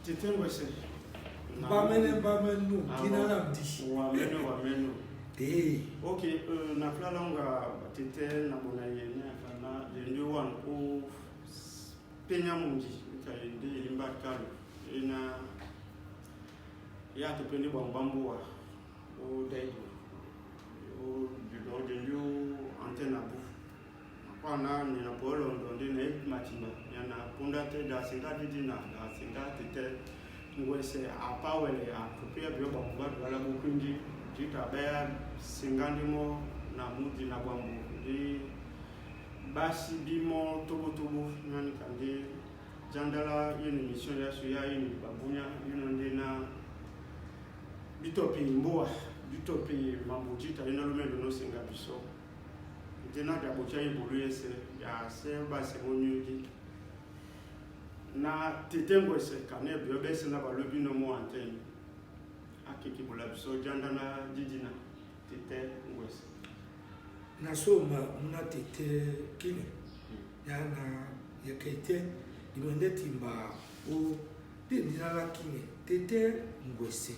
Tete ngwese. Bamenu, kinalamdi. Wamenu. Ok, na flalonga tete na bonaye na fana de wan o penya mungi ka inde limbarkalo ina ya to pende bambambo wa o daido o du de antena bu kwana ni na polo ndo ne matimba yana punda te da singa didina da singa tete ngwese apawele akopia bio bamba wala bukunji jita baya singandimo na mudi na bambu di basi bimo tobo nani kandi jandala yini mission ya suya yini babunya yino na bitopi mboa bitopi mambujita ina lumendo no singa biso dena da bocha ibulu yese ya se basi monyudi na titengo se kane bio bese na balobi no mo anteni akiki bola biso jandana jijina tete ngwese na soma muna tete kini yana yakete imende timba o dindina la kini tete ngwese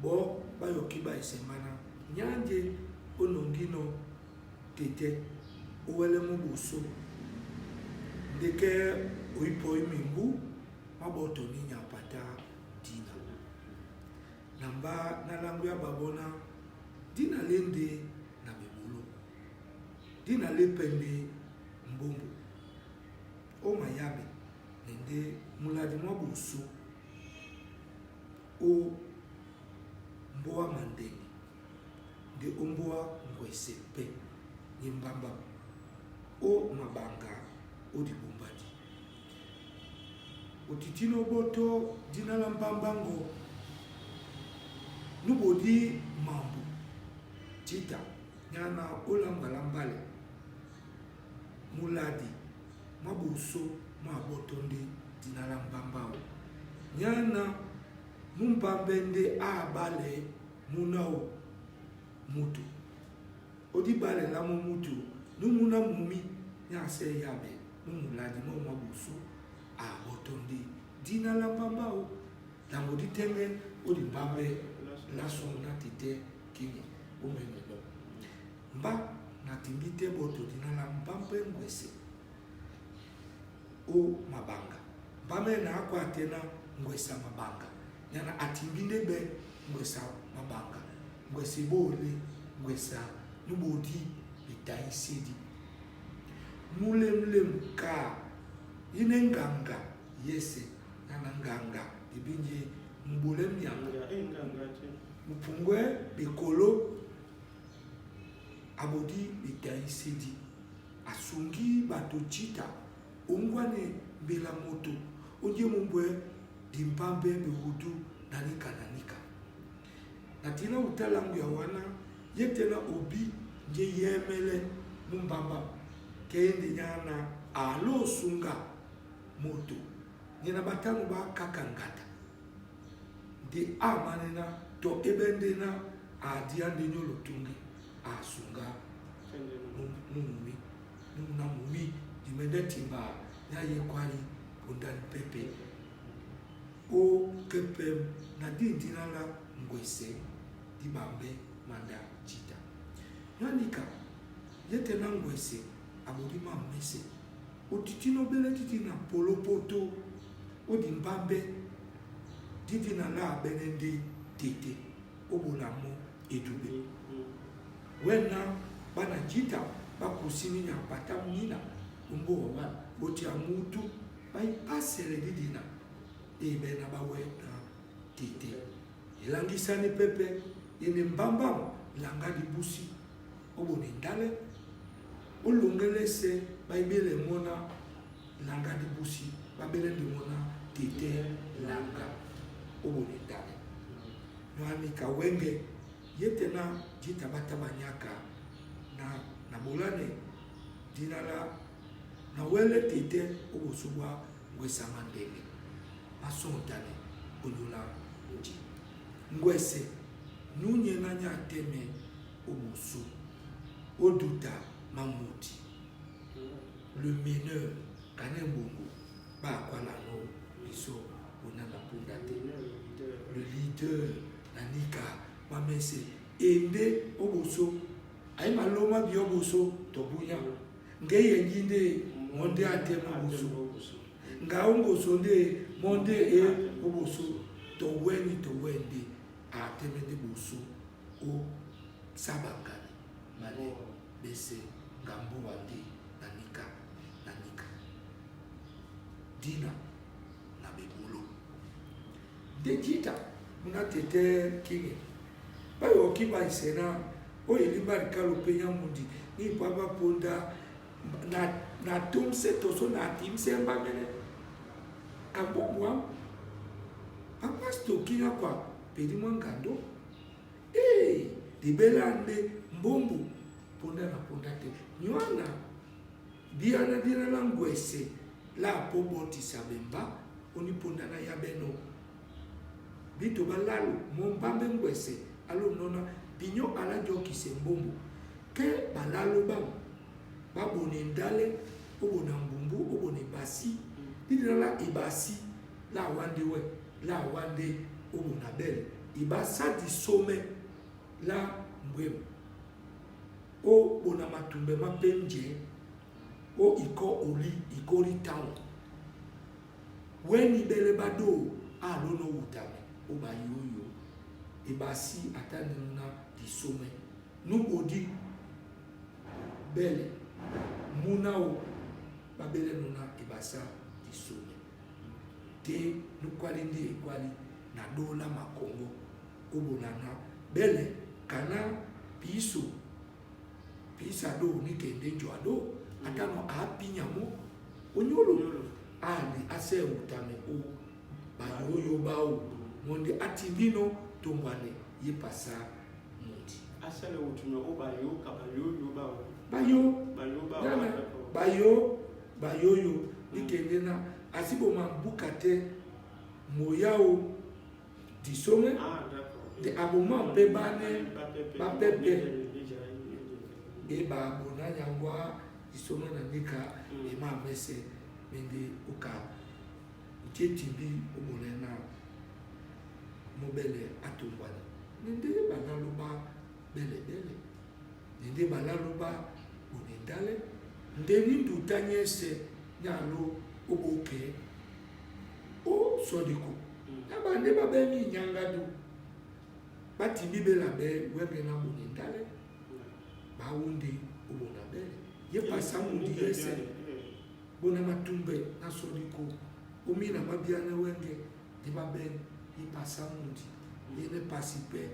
bo bayoki ba esemana nyanje onongino tete owele mubuso ndeke oipo imimbu maboto ni nyapata dina namba na langu ya babona dina lende na bebulu dina lepende mbombo o mayabe nende muladi mwabusu o mboa mandeni de omboa ngwese pe nyimbamba o mabanga o dibumbadi otitino boto dina la mbambango nubodi mambu chita nyana olambalambale muladi mabuso mabotonde dinala mbambao nyana mumbambende abale munao mutu odi bale la mutu numuna mumi nyase yabe muladi mo mabuso abotonde dinala mbambao langodi tenge odi mbambe la songa tete kini umengelo mba na timbite boto dinala mbambe ngwese o mabanga mbame na akwa tena ngwesa mabanga yana atimbinde be ngwesa mabanga ngwese bole ngwesa nubodi bitaisidi mule ka ine nganga yese yana nganga ibinje mbule myanga mupungwe bikolo abodi bitaisidi asungi bato chita ongwane mbela moto oje mumbwe dimpambe behudu nanika natina utalangu ya wana yetena obi nje yemele mumbamba kende nyana alo sunga moto nyina batanu ba kakangata de amanena to ebendena adiande nyolo tungi asunga mumi dimende timba ya yekwani undan pepe o kepem na dindina la ngwese dibambe manda chita yanika yetena ngwese abodima mese otitino bele titina polopoto odimbambe didina la benende tete obonamo edube wena bana jita bakusini nya patamina umbo wa boti amutu bai pasele didina ebe na bawe na tete ilangisani pepe ine mbamba langa dibusi oboni ndale olongelese baibele mona langa dibusi babele ndimona tete langa oboni ndale nwani kawenge yetena jita batabanyaka na bolane dinala na wele tete obosubwa ngwesa mandele asontane onyola nji ngwese nunye nanya teme obosu oduta mamuti le meneur kanembongo ba kwala no biso on a la pondate le leader nanika mamese ende oboso ay maloma bi oboso to bunya ngeye nginde monde ate oboso nga ongoso nde monde e oboso to wende atemende boso o sabangani male bese ngambo wandi nanika dina na bebulo dejita muna tete kinge bayo kiba isena o ilimba kalo penya mundi ni baba ponda na tumse toso na timse mbamene abomwa apasto kinga kwa pedi mwangando dibelande mbombu ponda na ponda te nywana biana dina langwese la poboti sabemba oni ponda na yabeno bito balalo mombambe ngwese alo nona binyo ala joki sembombo ke balalo babone ndale obona mbumbu obone basi dina la ibasi la wande obona belle ibasa di some la mbwemo o bona matumbe mapenje o ikori town weni bele bado alono utame o bayoyo ibasi atanina disome nubodi bele munao babele nuna ibasa disome te nukwali ndi ekwali na dola makongo o bonana bele kana pisa do ni kende joado atano apinyamo onyolo ali ase utame o bayoyo bao monde atindino tombane yepasa mundi asale utume o bayo ka bayoyo bao bayoyo nikende na asibo mambukate moyao disome de aboma pebane bapepe eba bona nyangwa disome na nika ema mese mende uka uchetimbi omolena mobele atumbwana nende banaloba bele nende banaloba unendale ndeni ndutanyese nyalo oboke o sodiko abande babemi nyangadu batimbi bela be webe na unendale bawundi obona bele ye pasa mundi yese bona matumbe na sodiko umina mabiana wenge dibabe ye pasa mundi ye ne pasipe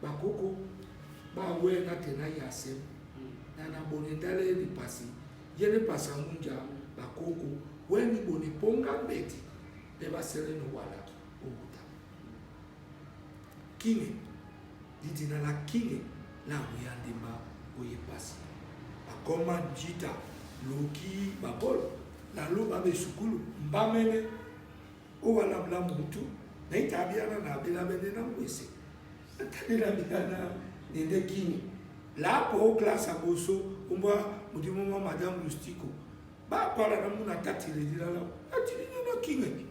bakoko bawe na tena yase na bonendale ni pasi ye ne pasa munja bakoko weni boni ponga beti deba sereno wala obuta kinge didina la kinge la uyandima oye pasi akoma jita loki babolo la lo babe sukulu mbamene o wala bla mutu na itabiana na bila bene na mwese atadira bana nende kinge la po classe aboso umba mudimo ma madame Lustiko ba kwala na muna tatire dilala atiri na kinge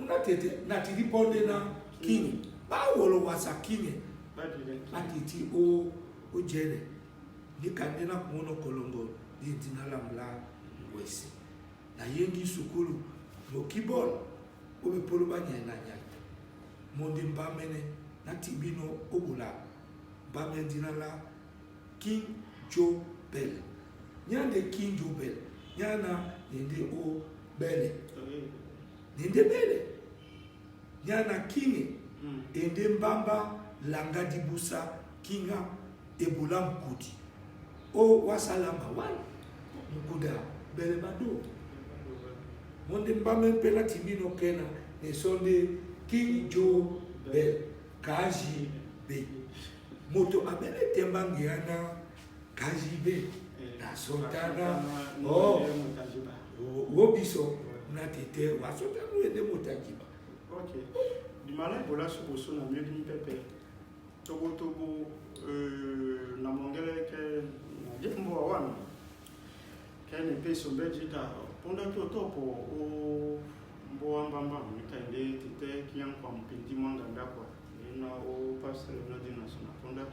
na tete na tiri ponde na kinge ba wolo wasa kinge atiti o jere ni kanena kumono kolongo ni dinala mla wese na yengi sukulu no kibol obe polo banyana nyata monde mbamene na tibino obula mbamene dinala King Joe Bell nyande King Joe Bell nyana nende o bele nende bele nyana kinge ende mbamba langa dibusa kinga ebula mkudi o wasalama wala mkuda bele bado monde mbame pela timino kena ne sonde King Joe Bell kaji be moto abele tembangiana kaji be na sotana wobiso na tete wasotana ende motajiba okay dimala bola suboso na miedi pepe togo na mongele ke na jembo wana kene peso bejita ponda to topo o mboa mbamba mikaende tete kian kwa mpindi mwanganda kwa ina o pastor na dina sona konda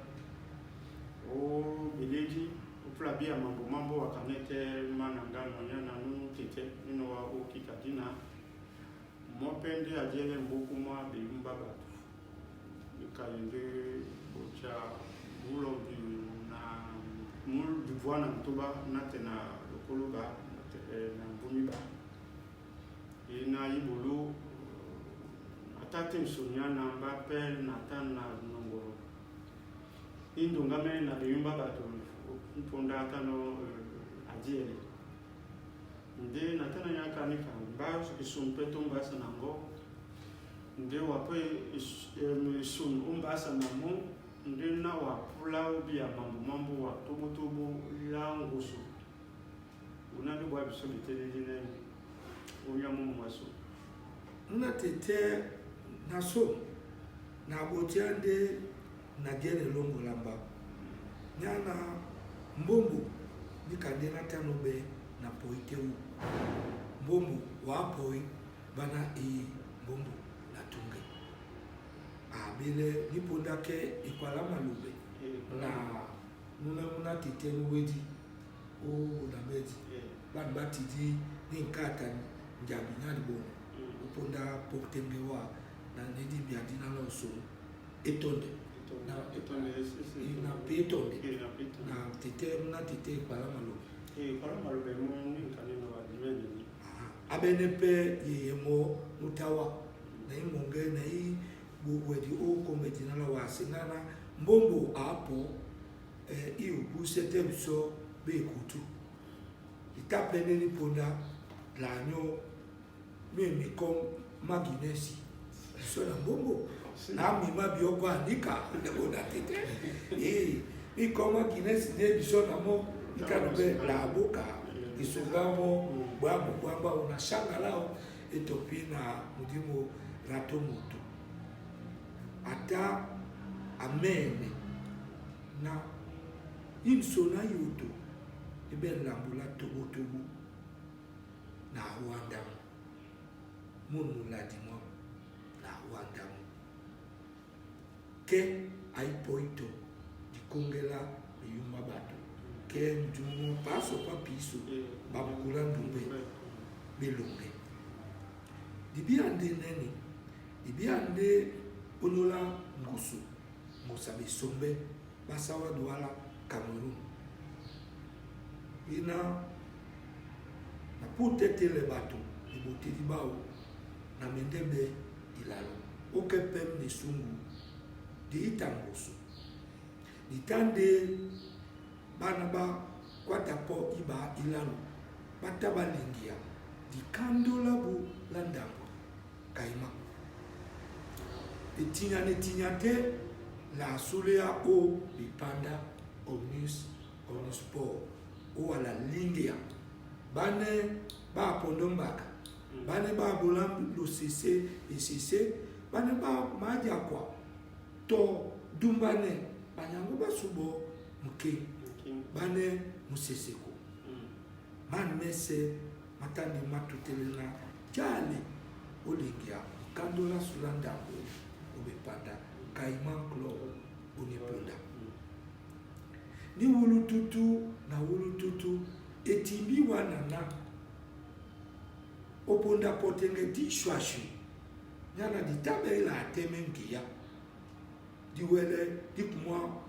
o bileji o plabia mambo wakanete mananga nyana nu tete ino wa o kikadina mopende ajele mbuku mwa bimba batu mikaende bocha mulo na mul bivwana mtuba natena lokoloba na mbumiba ina ibulu atate msonyana mbapel natan na nongoro indungame na bimba batu mponda atano ajele nde natana nyaka nika mba isumpeto mbasa nango nde wape isun umbasa namo nde na wapula bia mambo wa tubu la ngusu unandi bwa biso bitelele unya mumu waso una tete naso na botiande na gere longo lamba nyana mbombo nikandena tanobe na poite u mbombo wa poi bana mbombo la tunge abile nipondake ikwala malube na muna tete wedi o unamedi ban batidi ni nkata njabi nyadi bono uponda poktembewa na nedi biadina loso etonde na petonde na tete muna tete ikwala malube abenepe yemo mutawa na imonge na i wedi o komedina la wasinana mbombo apo i ubusete biso be kutu itapene ni ponda lanyo mimi kom maginesi so na mbombo na mi mabioko andika ndeboda tete mi kom maginesi ne biso na mo ikanobe la boka isungamo bwamba unashanga lao etopina mudimo rato mutu ata amene na imsona yuto ibe lambula tobo na wandamu munu ladimo na wandamu ke aipoito dikongela yumba bato ke mjumu paso pa piso babukula ndumbe belonge dibiande neni dibiande onola ngusu musabe sombe basawa douala Cameroun ina na putete le bato iboteli bao na mendebe ilalo oke pem ni sungu di itangoso ditande bana ba kwata po iba ilalo bataba lingia di kandola bu landambo kaima etinyate la sulea o bipanda omnisport o ala lingia bane ba pondombaka bane ba bolam lo cc bane ba maja kwa to dumbane banyango basubo mke bane museseko man mese matandi matutelena jali olingia kandola sulandambo obepanda kaiman klo oniponda ni wulu tutu etimbi wanana oponda potenge di shwashu nyana di tabe la temengia di wele di kumwa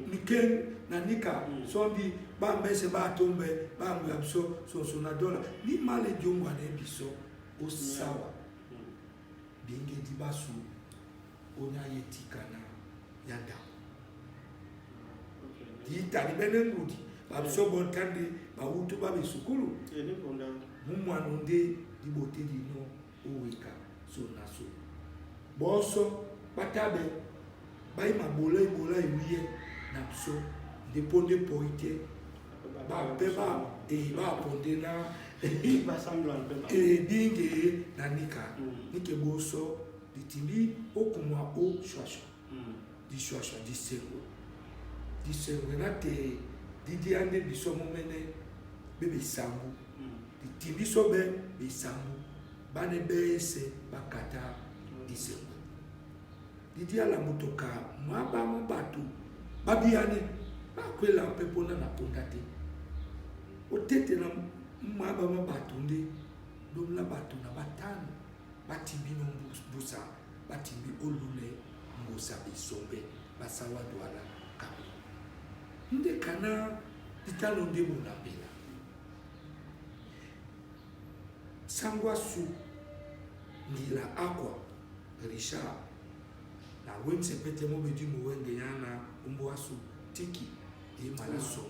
miken na nika sombi ba mbese ba tombe ba ngabso so na dola ni male jongwa na biso osawa binge di basu onya yetikana yanda di tani benengudi babso bontande ba utu ba bisukulu mumwano nde di bote di no oweka so na so boso batabe bai mabola iwiye na biso de ponde poite ba peba ba ponde na ba samblan peba binge na nika nike boso ditimbi okumwa o shwashwa di shwashwa di sengo na te di ande biso momene bebe sangu ditimbi so be sambu bane bese bakata isengo didi ala motoka mwaba mabatu babiane bakwela pepona na pondate otete na mwaba mabatu ndi domla batu na batano batimbi no busa batimbi olule ngosa bisombe basawa douala kabi nde kana italo nde mona bela sangwa su ngila akwa Richard na wemse pete mobe di muwenge yana umbo asu tiki di malaso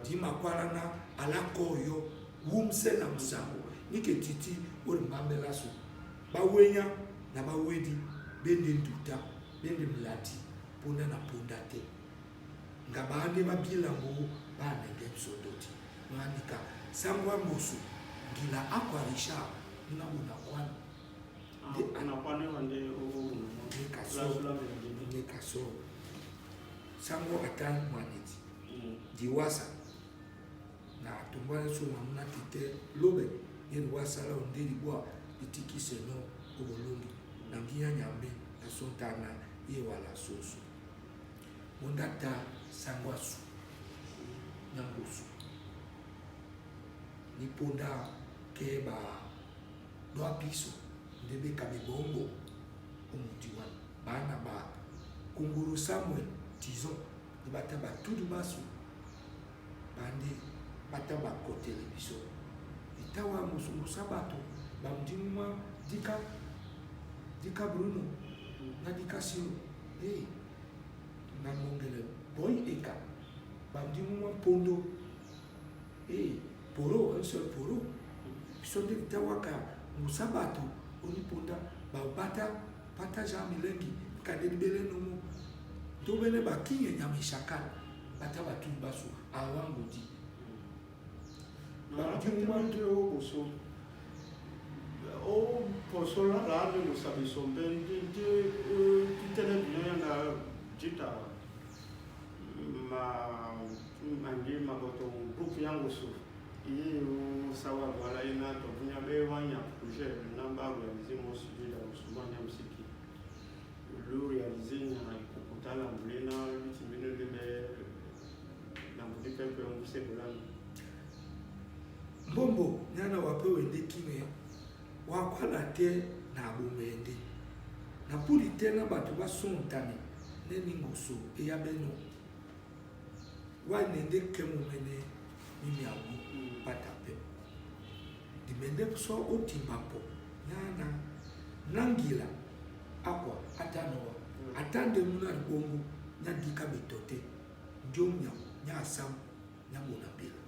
di makwala na alakoyo wumse na msango nike titi ori mbambela su bawenya na bawedi bende nduta bende mlati punda na punda te ngabande babila mbo bane gemsodoti manika sangwa mosu ngila akwa Richard nina muna kwana anakwane wande ne kaso sango atan maniti diwasa na tumbana so mamuna tite lobe yen wasa la onde libwa itiki seno obolongi na nginya nyambe na sontana ye wala soso mondata sango asu nyangosu ni ponda keba do apiso ndebe kabibongo omutiwan bana ba kunguru Samuel tizo ibata ba tudu basu bandi bata ba ko television itawa musungu sabato ba mdimwa dika Bruno na dika Sino na mongele boy eka ba mdimwa pondo poro un seul poro bisonde itawa ka musabato oni ponda ba bata jamilengi kadeli bele nomo to bene ba kinye nyame shakal bata batu basu awango di ba kimande o boso o poso la de lo sabiso bende de tutele bien na jita mangi maboto groupe yango so iyo sawa wala ina to bunya be wanya projet namba réalisé mon sujet la Ousmane Msiki le réalisé na kukutana mbulena bitimene de na mbulika pe nguse bulana mbombo nyana wapewe ndekime wakwala te na bomende na puli tena batu basontane neni ngoso eya beno wanende kemumene mimi awu patape dimende so otimbapo nyana nangila akwa atanoa atande muna bongo nyadika betote njomnya nyasam nyamona bila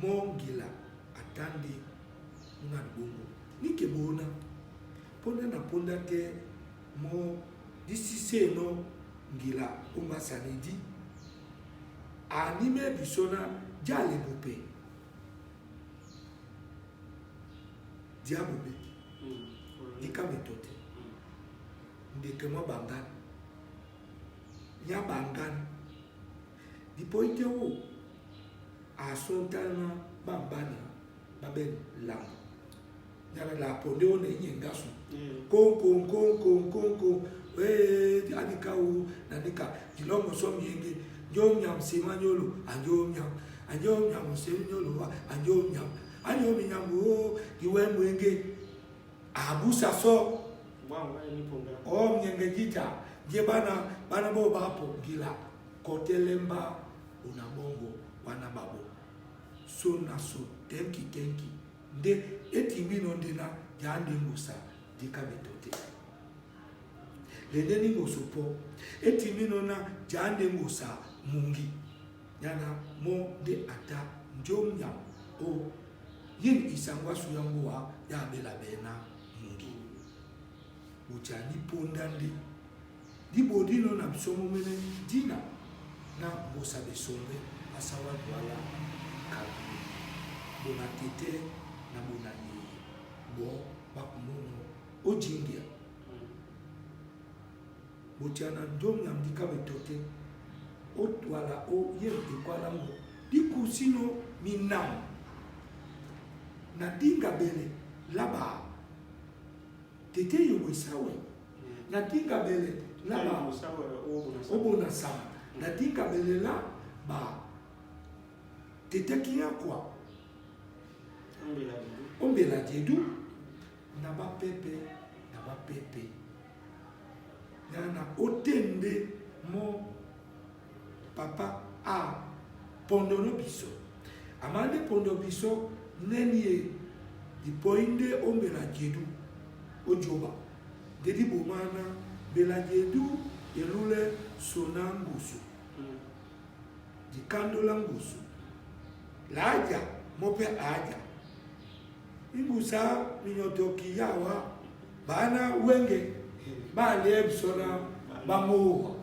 mongila atande muna bongo nikebona ponda na ponda te mo disi seno ngila umasanidi anime bisona jale bope diabobe dika metote ndekema bangan nya bangan dipoite wo asontana bambana baben lam nyara la ponde one nyengasu kon adika u nadika dilongo som yenge njom nyam sema nyolo anjom nyam sema nyolo anjom nyam o diwe mwenge abusa so o nyenge jita je bana bo bapo gila kotelemba unabongo wana babo so na so tenki nde etimino ndina jande musa dika betote lendeni ngosupo etimino na jande musa mungi yana mo de ata njomnya o yin isangwa suyango wa ya bela bena mungi uchani pondandi dibodino na bisomo mene dina na musa besombe asawa douala kabi bona tete na bona ye bo bakumono ojingia botiana ndom ya mdika betote otwala o ye ekwala ngo di kusino minam na dinga bele laba tete yo sawe na dinga bele laba obona sama na dinga bele la ba tete kia kwa ombela jedu na ba pepe na otende mo papa a pondono biso amande pondo biso nenie di poinde ombela jedu ojoba dedi bomana bela jedu elule sonangusu di kandola ngusu laja mope aja ingusa minyotoki yawa bana wenge bale bisona bamuwa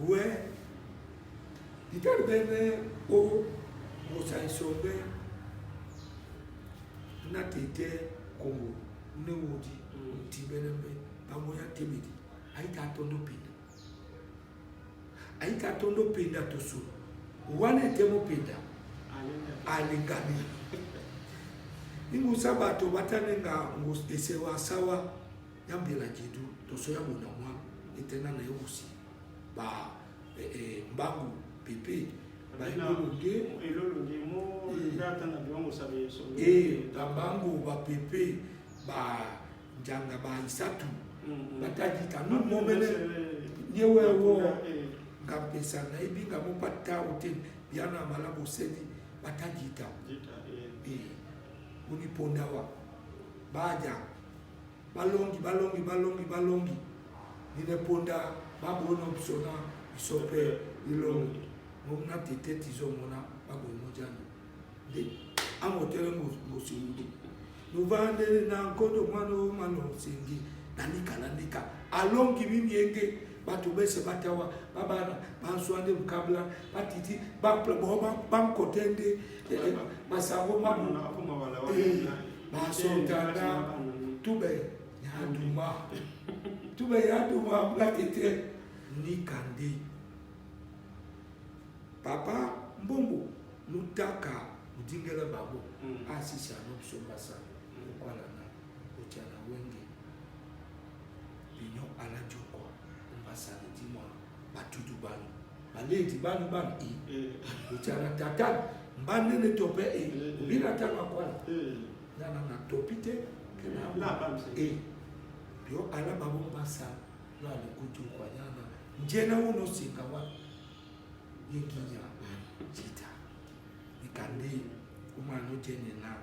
we ditarbene o mosaisombe na tete kongo ne wodi tibelembe bamoya temedi aita tondo pinda tosu wane temo pinda alingani ingu sabato batanenga esewa sawa yambela jidu toso ya mona mwa etena na yosi ba mbangu pepe ba elolonge mo data na biwango sabe so mbangu ba pepe ba njanga ba isatu batajita no momene nyewe wo ngapesa na ibinga mopata hotel biana malabo sedi batajita unipondawa baja balongi nineponda babono bisona bisope ilongi mona tete tizomona babono jani de amotere ngosindi nuvande na nkondo mano singi nanika alongi mimienge batu bese batawa babana banswande mkabla batiti bankotende masango mamu basotana tube yaduma blatete nikande papa mbombo nutaka udingela babo asisi anopsombasa ukwala na uchana wenge binyo alajoko umbasana dimwa batudu banu baledi banu uchana tatan mbanene tope ubina tanga kwala nana na topite kena bio ala babo mbasa no ale kutu kwa nyana njena uno singawa yekinya chita nikande umano jene na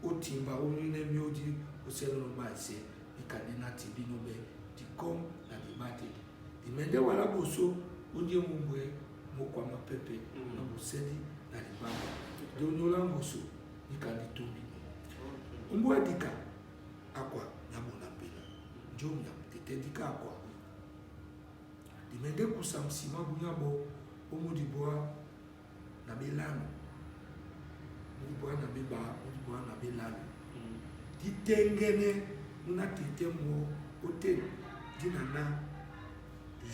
otimba onine mioji oselo base nikande na tibino be dikom na dimate dimende wala boso onje mungwe mokwa mapepe na bosedi na libamba donyola ngoso nikande tumbi umbwa dika akwa nyamona pela njomya tetedika akwa dimende kusamsima bunyabo omudiboa na belano mudiboa na beba mudiboa na belano ditengene muna tete mo hotel dinana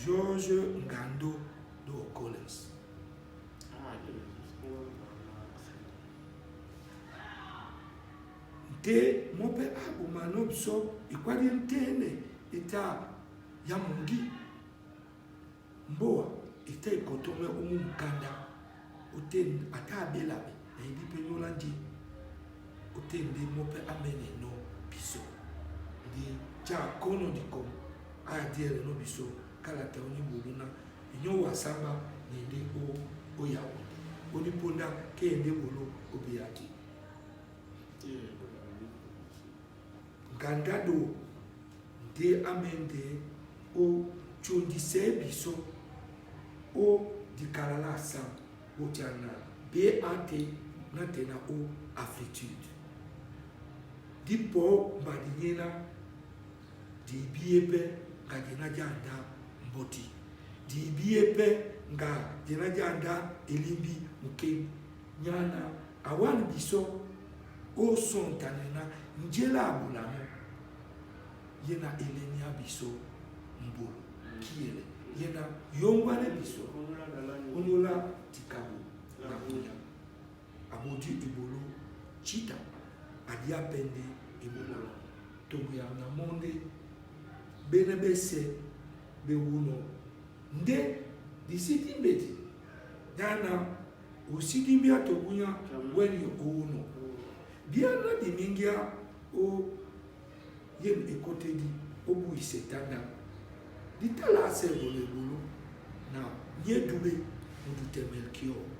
George Ngando do Collins te mope abu manopso ikwadi ntene ita ya mungi mboa ita ikotome umukanda oten atabela na ibi penyola ndi otende mope amene no biso di cha kono diko adiere no biso kala ta oni buluna inyo wasamba nende o yawo oni ponda ke ende bolo obiati gandado de amende o chondise biso o di kalala sam o tiana BAT na tena o afflictude di po mbadinyena di biebe nga jena janda mboti di biebe nga jena janda elimbi muke nyana awan biso o sontanena njela abulamo yena elenia biso mbolo kiele yena yongwane biso onyola tikabu na kunya abodi ebolo chita adi apende ebolo tobu ya na monde bene bese be wuno nde disiti mbeti yana usidi mbia tobunya weni wuno biana di mingia o yem ekote di obu isetanda ditala se bolo na nye dube mudu temelkio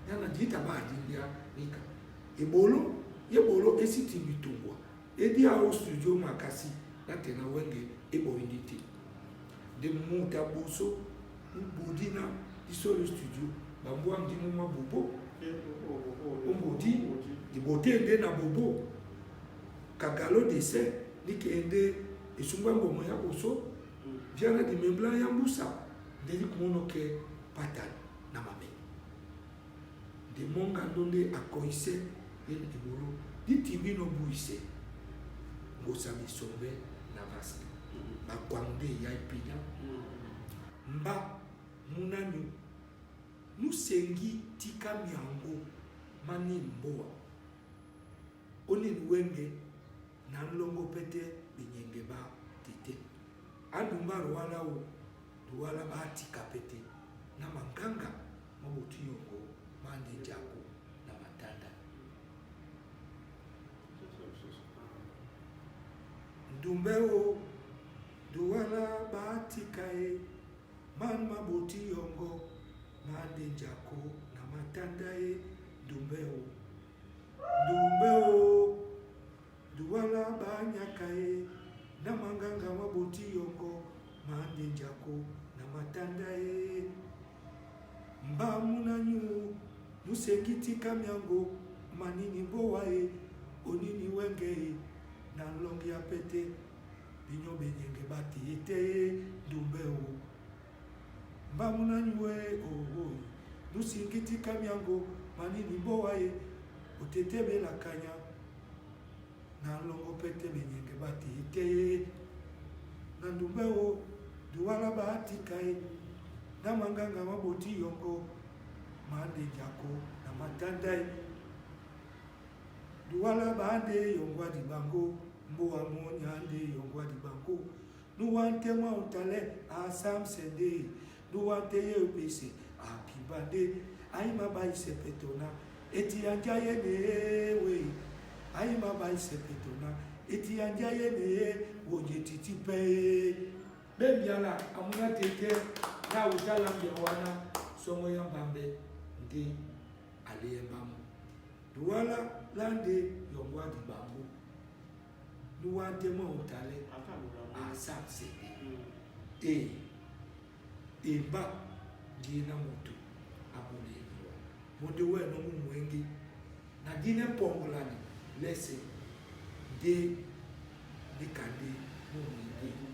yana dita ba dindia nika ebolo esiti mitungwa edi a studio makasi na tena wenge ebo inditi de muta boso ubudina isolo studio bambwa mdimu mabubo umbudi dibote ende na bobo kagalo dese nikende esungwa ngomo ya boso viana di membla ya mbusa ndeli kumono ke patani na mame de monga ndonde akoise yen ebolo ditimbi no buise ngosa misombe na vaske bakwande ya ipina mba munanyu nusengi tika miango mani mboa oni wenge na nlongo pete binyenge ba tite andumba wala o duwala ba tika pete na manganga mabuti yongo mandi jako na matanda ndumbeo duwala ba tika e man mabuti yongo mandi jako na matanda e ndumbeo duwala ba nyaka e na manganga mabuti yongo mandi jako na matanda e mba munanyu musengiti kamyango manini boa e onini wenge e na longi ya pete binyo benyenge bati ete dumbeo mba munanyu e musengiti kamyango manini boa e otetebe la kanya na longo pete benyenge bati ete na dumbeo duwala bahati kai na manganga maboti yongo mande jako na matandai duwala bande yongwa di bango mboa monya ande yongwa di bango nuwante mwa utale asam sende nuwante ye upese apibande aima bai sepetona eti anjaye newe aima bai sepetona eti anjaye ne woje titipe bebiala amuna tete na utala mbewana songo ya mbambe ndi aliye bamu duwala lande yongwa di bambu nuwante mwa utale asapse ba dina mutu abule mode we no mwengi na dine pongolani lese de dikande mwengi